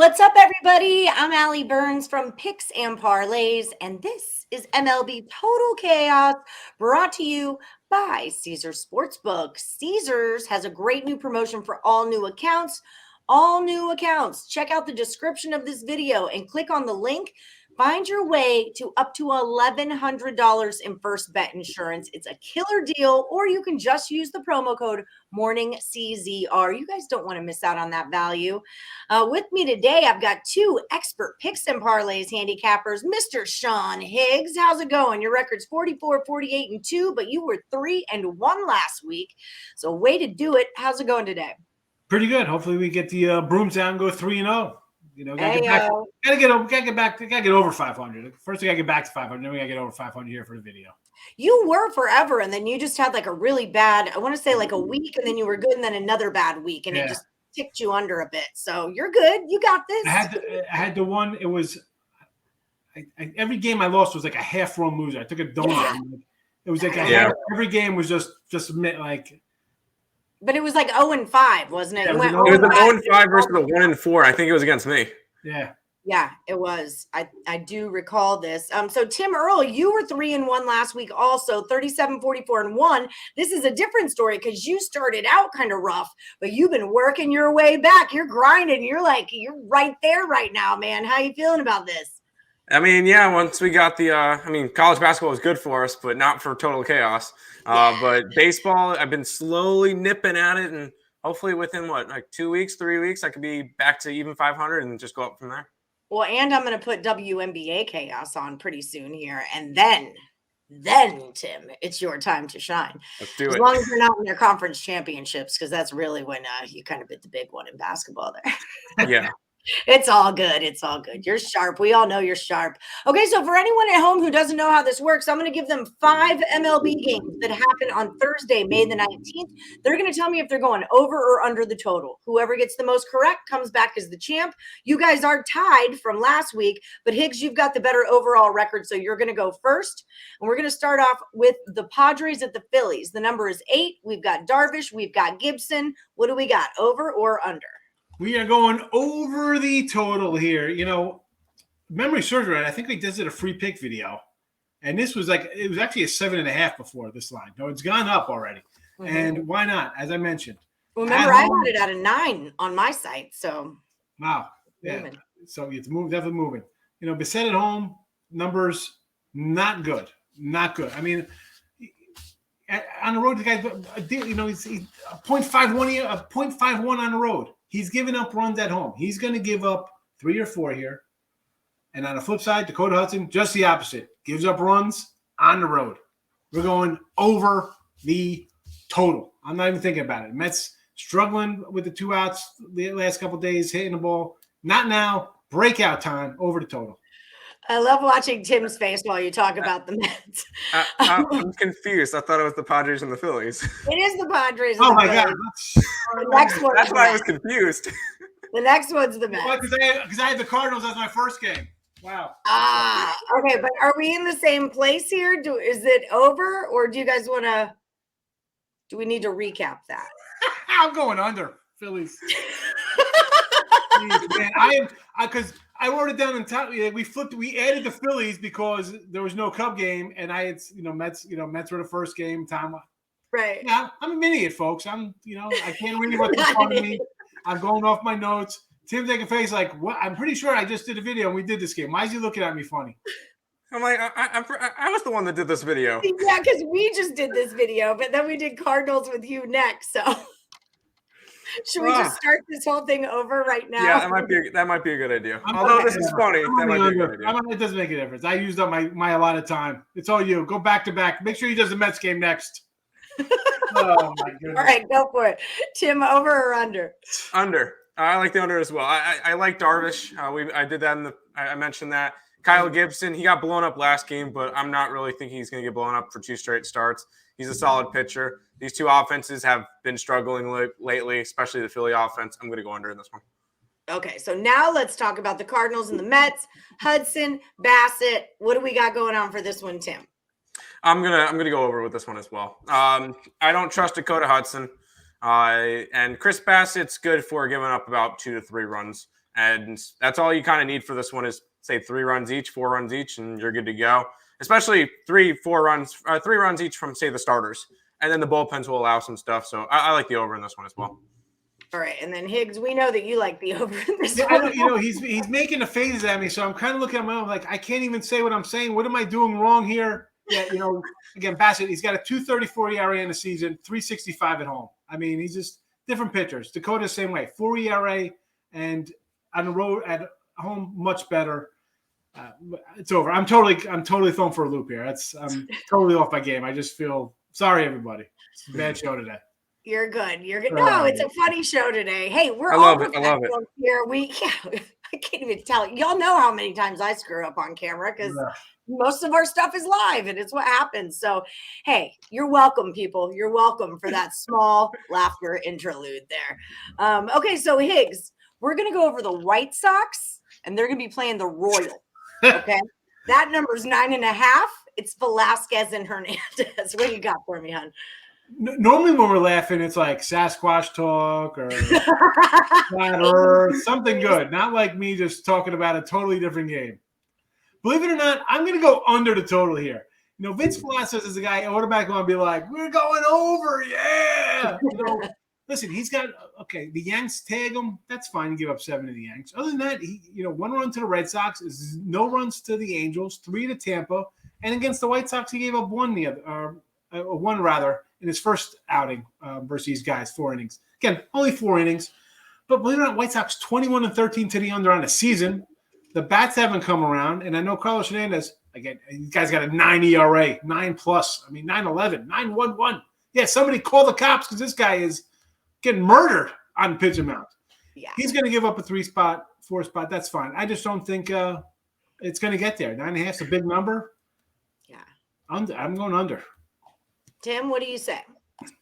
What's up, everybody? I'm Ali Burns from Picks and Parlays, and this is MLB Total Chaos, brought to you by Caesars Sportsbook. Caesars has a great new promotion for all new accounts. All new accounts. Check out the description of this video and click on the link. Find your way to up to $1,100 in first bet insurance. It's a killer deal, or you can just use the promo code MorningCZR. You guys don't want to miss out on that value. With me today, I've got two expert picks and parlays handicappers, Mr. Sean Higgs. How's it going? Your record's 44, 48, and 2, but you were 3-1 last week. So way to do it. How's it going today? Pretty good. Hopefully we get the brooms down and go 3-0. You know, gotta get over 500. First we gotta get back to 500, then we gotta get over 500 here for the video. You were forever, and then you just had like a really bad, I want to say like a week, and then you were good, and then another bad week, and it just ticked you under a bit. So you're good. You got this. I had the one. It was every game I lost was like a half run loser. I took a donut. Yeah. It was like every game was just like. But it was like 0-5, wasn't it? Yeah, it was an 0-5 versus a 1-4. I think it was against me. Yeah. Yeah, it was. I do recall this. So Tim Earle, you were 3-1 last week also, 37, 44, and 1. This is a different story because you started out kind of rough, but you've been working your way back. You're grinding. You're right there right now, man. How you feeling about this? I mean, yeah, once we got the college basketball was good for us, but not for total chaos. But baseball, I've been slowly nipping at it, and hopefully within 2 weeks, 3 weeks, I could be back to even 500 and just go up from there. Well, and I'm going to put WNBA chaos on pretty soon here, and then Tim, it's your time to shine. Let's do it. As long as you're not in their conference championships, because that's really when you kind of bit the big one in basketball there. Yeah. It's all good. It's all good. You're sharp. We all know you're sharp. Okay, so for anyone at home who doesn't know how this works, I'm going to give them 5 MLB games that happen on Thursday, May the 19th. They're going to tell me if they're going over or under the total. Whoever gets the most correct comes back as the champ. You guys are tied from last week, but Higgs, you've got the better overall record, so you're going to go first. And we're going to start off with the Padres at the Phillies. The number is 8. We've got Darvish. We've got Gibson. What do we got, over or under? We are going over the total here. You know, memory serves right. I think we did a free pick video, and this was it was actually a 7.5 before this line. No, it's gone up already. Mm-hmm. And why not? As I mentioned. Well, remember, I had it at a 9 on my site. So wow, yeah. So it's definitely moving. You know, Bissett at home numbers not good, not good. I mean, on the road, the guy, you know, he's a 0.51 a 0.51 on the road. He's giving up runs at home. He's going to give up 3 or 4 here. And on the flip side, Dakota Hudson, just the opposite. Gives up runs on the road. We're going over the total. I'm not even thinking about it. Mets struggling with the 2 outs the last couple of days, hitting the ball. Not now. Breakout time. Over the total. I love watching Tim's face while you talk about the Mets. I'm confused. I thought it was the Padres and the Phillies. It is the Padres. Oh, my God. The next one. That's why I was confused. The next one's the Mets. Because I had the Cardinals as my first game. Wow. Okay. But are we in the same place here? Is it over, or do you guys want to – do we need to recap that? I'm going under, Phillies. Jeez, man, because I wrote it down in top. We added the Phillies because there was no Cub game, and I had Mets were the first game time. Right. Yeah, I'm an idiot, folks. I can't read what's in front of me. I'm going off my notes. Tim's making a face like, what? I'm pretty sure I just did a video and we did this game. Why is he looking at me funny? I'm like, I was the one that did this video. Yeah, because we just did this video, but then we did Cardinals with you next, so. Should we just start this whole thing over right now? Yeah, that might be a good idea. Although this is funny, that might be a good idea. It doesn't make a difference. I used up my allotted time. It's all you. Go back to back. Make sure he does the Mets game next. Oh my goodness! All right, go for it, Tim. Over or under? Under. I like the under as well. I like Darvish. I did that I mentioned that. Kyle Gibson, he got blown up last game, but I'm not really thinking he's going to get blown up for 2 straight starts. He's a solid pitcher. These 2 offenses have been struggling lately, especially the Philly offense. I'm going to go under in this one. Okay, so now let's talk about the Cardinals and the Mets. Hudson, Bassett, what do we got going on for this one, Tim? I'm gonna go over with this one as well. I don't trust Dakota Hudson, and Chris Bassett's good for giving up about 2 to 3 runs And that's all you kind of need for this one is, say, 3 runs each, 4 runs each, and you're good to go. Especially 3 runs each from, say, the starters. And then the bullpens will allow some stuff. So I like the over in this one as well. All right, and then Higgs, we know that you like the over in this one. He's making the faces at me, so I'm kind of looking at my own like I can't even say what I'm saying. What am I doing wrong here? Yeah, again, Bassett, he's got a 2.34 ERA in the season, 3.65 at home. I mean, he's just different pitchers. Dakota, same way, 4 ERA, and on the road at home, much better. It's over. I'm totally thrown for a loop here. I'm totally off my game. I just feel sorry, everybody. It's a bad show today. You're good. No, it's a funny show today. Hey, we're all professionals here. I can't even tell. Y'all know how many times I screw up on camera because most of our stuff is live and it's what happens. So, hey, you're welcome, people. You're welcome for that small laughter interlude there. Okay, so Higgs, we're going to go over the White Sox and they're going to be playing the Royals. Okay, that number's 9.5. It's Velasquez and Hernandez. What do you got for me, hon? Normally when we're laughing, it's like Sasquatch talk or flat Earth, something good. Not like me just talking about a totally different game. Believe it or not, I'm going to go under the total here. Vince Velasquez is a guy automatically want to be like, we're going over, yeah. Listen, he's got the Yanks tag him. That's fine. You give up 7 to the Yanks. Other than that, he 1 run to the Red Sox, is no runs to the Angels, 3 to Tampa, and against the White Sox, he gave up 1 in his first outing versus these guys, 4 innings. Again, only 4 innings. But believe it or not, White Sox 21-13 to the under on the season. The bats haven't come around. And I know Carlos Hernandez, again, you guys got a 9 ERA, 9+. I mean, 9.11, 9.11. Yeah, somebody call the cops because this guy is getting murdered on pitch amount. Yeah. He's going to give up a 3 spot, 4 spot. That's fine. I just don't think it's going to get there. 9.5 is a big number. Yeah. I'm going under. Tim, what do you say?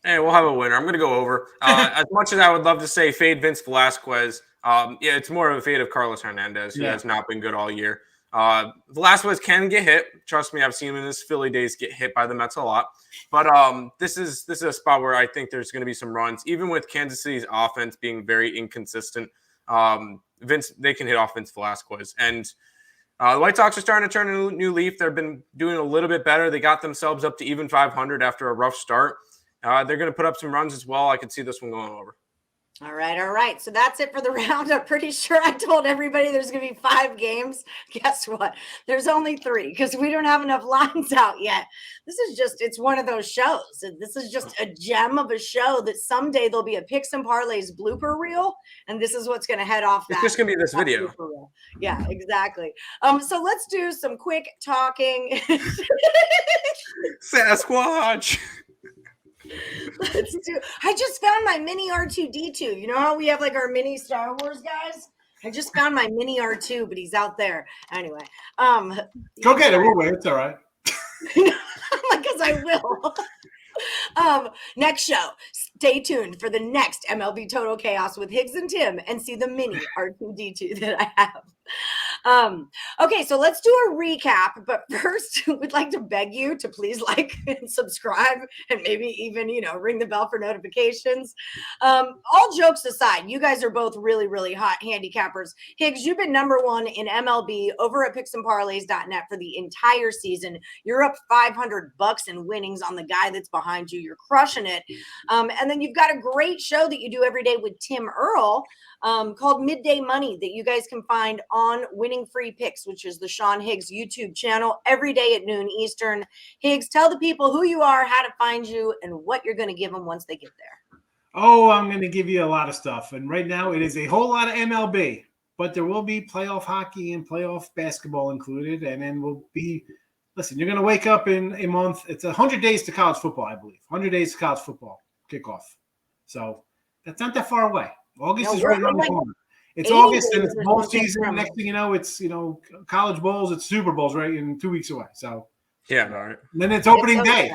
Hey, we'll have a winner. I'm going to go over. As much as I would love to say fade Vince Velasquez, it's more of a fade of Carlos Hernandez, who has not been good all year. Velasquez can get hit. Trust me, I've seen him in his Philly days get hit by the Mets a lot. But this is a spot where I think there's going to be some runs. Even with Kansas City's offense being very inconsistent, they can hit off Vince Velasquez. And the White Sox are starting to turn a new leaf. They've been doing a little bit better. They got themselves up to even 500 after a rough start. They're going to put up some runs as well. I could see this one going over. All right. So that's it for the round. I'm pretty sure I told everybody there's going to be 5 games. Guess what? There's only 3 because we don't have enough lines out yet. It's one of those shows. This is just a gem of a show that someday there'll be a Picks and Parlays blooper reel. And this is what's going to head off that. It's just going to be this video. Yeah, exactly. So let's do some quick talking. Sasquatch. I just found my mini R2D2. You know how we have like our mini Star Wars guys? I just found my mini R2, but he's out there. Anyway. Go get it. We'll wait. It's all right. Because I will. Next show. Stay tuned for the next MLB Total Chaos with Higgs and Tim and see the mini R2D2 that I have. Okay, so let's do a recap, but first we'd like to beg you to please like and subscribe and maybe even, ring the bell for notifications. All jokes aside, you guys are both really, really hot handicappers. Higgs, you've been number 1 in MLB over at picksandparlays.net for the entire season. You're up $500 in winnings on the guy that's behind you. You're crushing it. And then you've got a great show that you do every day with Tim Earle called Midday Money that you guys can find on Winning Free Picks, which is the Sean Higgs YouTube channel every day at noon Eastern. Higgs, tell the people who you are, how to find you, and what you're going to give them once they get there. Oh, I'm going to give you a lot of stuff. And right now it is a whole lot of MLB, but there will be playoff hockey and playoff basketball included. And then listen, you're going to wake up in a month. It's 100 days to college football, I believe. 100 days to college football kickoff. So that's not that far away. August is right around the corner. It's August and it's bowl season. Next thing you know, it's college bowls, it's Super Bowls right in 2 weeks away. So yeah, all right. Then it's opening day,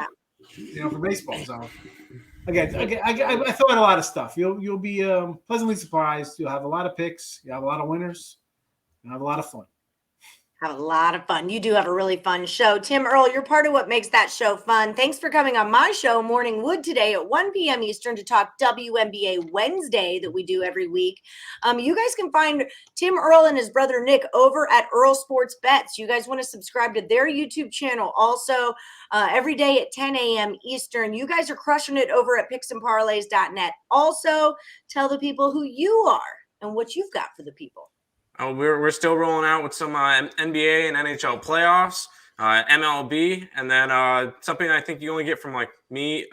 for baseball. So again, I thought a lot of stuff. You'll be pleasantly surprised. You'll have a lot of picks. You have a lot of winners. You have a lot of fun. Have a lot of fun. You do have a really fun show. Tim, Earle, you're part of what makes that show fun. Thanks for coming on my show, Morning Wood, today at 1 p.m. Eastern to talk WNBA Wednesday that we do every week. You guys can find Tim, Earle, and his brother Nick over at Earle Sports Bets. You guys want to subscribe to their YouTube channel also every day at 10 a.m. Eastern. You guys are crushing it over at picksandparlays.net. Also, tell the people who you are and what you've got for the people. We're still rolling out with some NBA and NHL playoffs, MLB, and then something I think you only get from like me,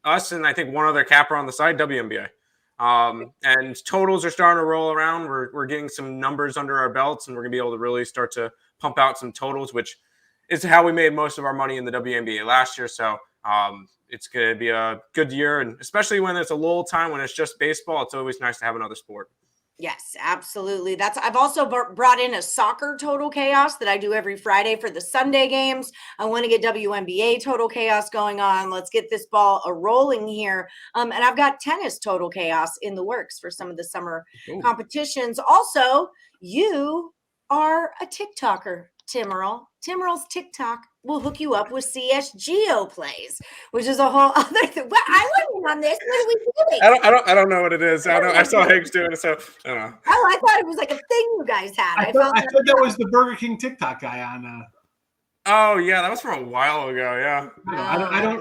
us, and I think one other capper on the side, WNBA. And totals are starting to roll around. We're getting some numbers under our belts, and we're gonna be able to really start to pump out some totals, which is how we made most of our money in the WNBA last year. So it's gonna be a good year, and especially when it's a lull time when it's just baseball, it's always nice to have another sport. Yes, absolutely. I've also brought in a soccer total chaos that I do every Friday for the Sunday games. I want to get WNBA total chaos going on. Let's get this ball rolling here. And I've got tennis total chaos in the works for some of the summer competitions. Also, you are a TikToker, Tim Earle. Tim Earle's TikTok will hook you up with CSGO plays, which is a whole other thing. Well, I wasn't on this. What are we doing? I don't know what it is. I saw Higgs doing it, so I don't know. Oh, I thought it was like a thing you guys had. I thought that was the Burger King TikTok guy on. Oh yeah, that was from a while ago. Yeah.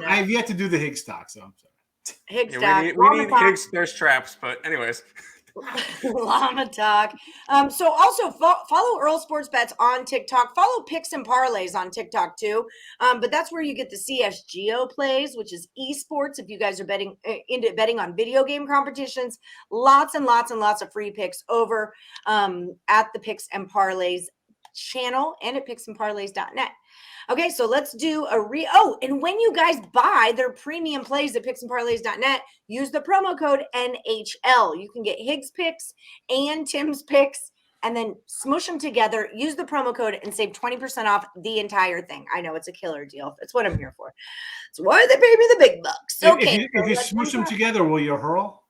I've yet to do the Higgs talk, so I'm sorry. Higgs talk. We need Higgs thirst traps, but anyways. Llama talk. So also follow Earle Sports Bets on TikTok. Follow Picks and Parlays on TikTok too. But that's where you get the CSGO plays, which is esports. If you guys are betting into betting on video game competitions, lots and lots and lots of free picks over at the Picks and Parlays channel and at picksandparlays.net. Okay, so let's do and when you guys buy their premium plays at picksandparlays.net, use the promo code NHL. You can get Higgs picks and Tim's picks and then smush them together. Use the promo code and save 20% off the entire thing. I know it's a killer deal. That's what I'm here for. It's why they pay me the big bucks. Okay, if you smush them together, will you hurl?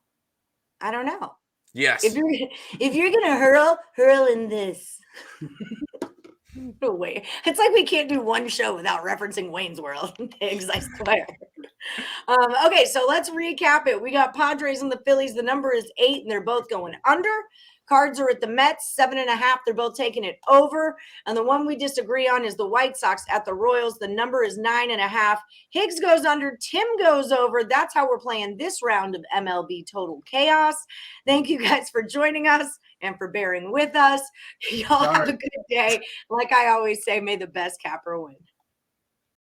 I don't know. Yes. If you're gonna hurl in this. No way. It's like we can't do one show without referencing Wayne's World. Higgs, I swear. Okay, so let's recap it. We got Padres and the Phillies. The number is 8, and they're both going under. Cards are at the Mets, 7.5. They're both taking it over. And the one we disagree on is the White Sox at the Royals. The number is 9.5. Higgs goes under. Tim goes over. That's how we're playing this round of MLB Total Chaos. Thank you guys for joining us and for bearing with us. Y'all have a good day. Like I always say, may the best capper win.